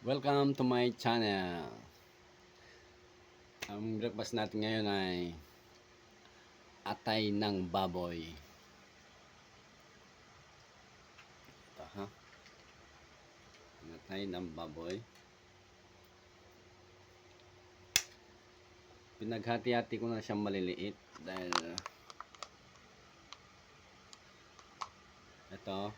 Welcome to my channel. Ang breakfast natin ngayon ay atay ng baboy. Ito ha. Atay ng baboy. Pinaghati-hati ko na siyang maliliit dahil ito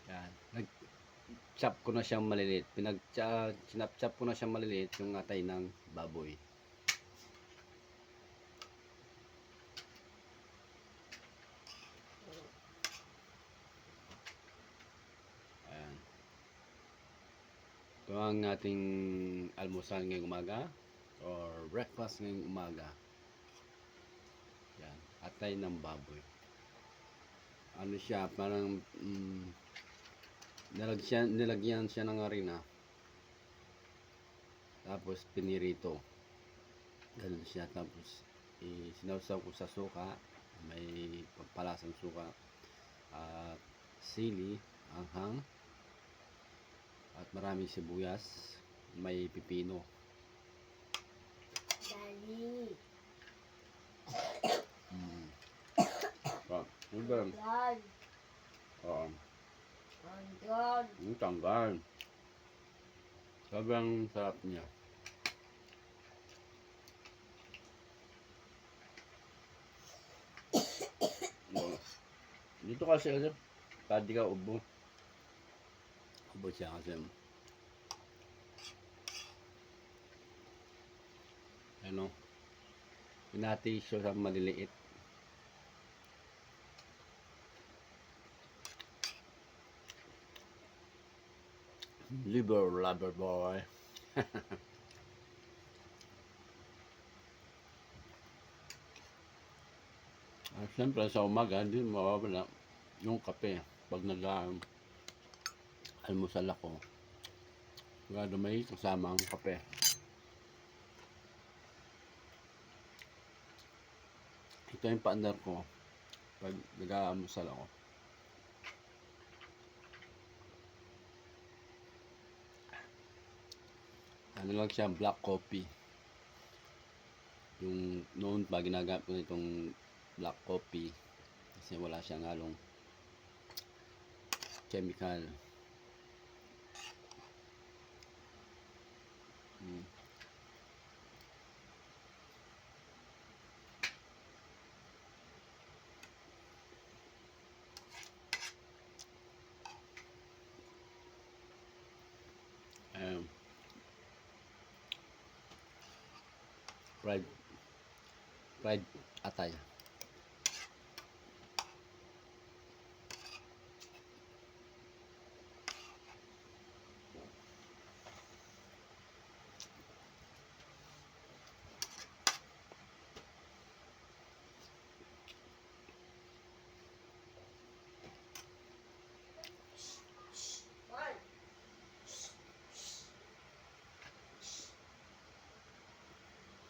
yan. Nag-chop ko na siyang maliliit. Sinap-chop ko na siyang maliliit yung atay ng baboy. Ayan. Ito ang ating almusal ngayong umaga or breakfast ngayong umaga. Yan, atay ng baboy. Ano siya, parang nilagyan siya ng harina. Tapos pinirito. Ganun siya. Tapos sinawsaw ko sa suka. May pampalasang suka. At sili, anghang. At maraming sibuyas. May pipino. Dali. Ano ba? Tanggal. Oo. Tanggal. Tanggal. Sobrang sarap niya. Dito kasi pwede ka ubo. Ubo siya kasi ano, pinati siya sa maliliit. Liver lover boy. Siyempre sa umaga hindi mawawala yung kape pag nag-almusal ako. Sigurado may kasama ang kape. Ito yung partner ko pag nag-almusal ako. Ano lang siya, black coffee. Yung noon pa ginagamit ko itong black coffee kasi wala siyang halong chemical. Fried atay.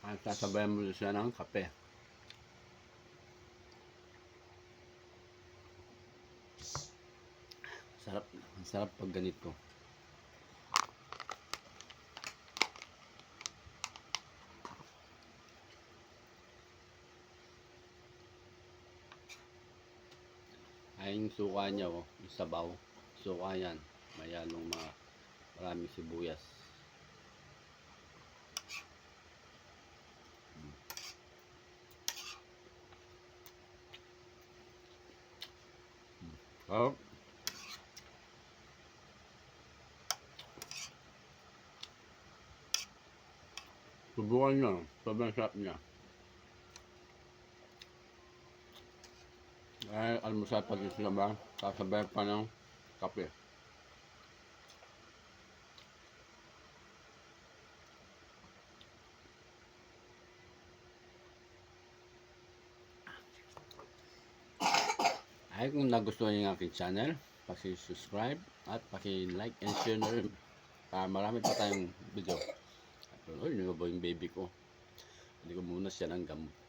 At sasabayan mo siya ng kape. Ang sarap pag ganito. Ay yung suka niya, yung sabaw. Suka yan. Mayalong maraming sibuyas. Oh. Subukan nyo. Sobrang sarap niya. Ay, almusal pag isla ba? Sasabay pa ng kape. Ay, kung nagustuhan niyo ang aking channel, paki-subscribe at paki-like and share na rin para marami pa tayong video. Ay, hindi ba yung baby ko? Hindi ko muna siya ng gamot.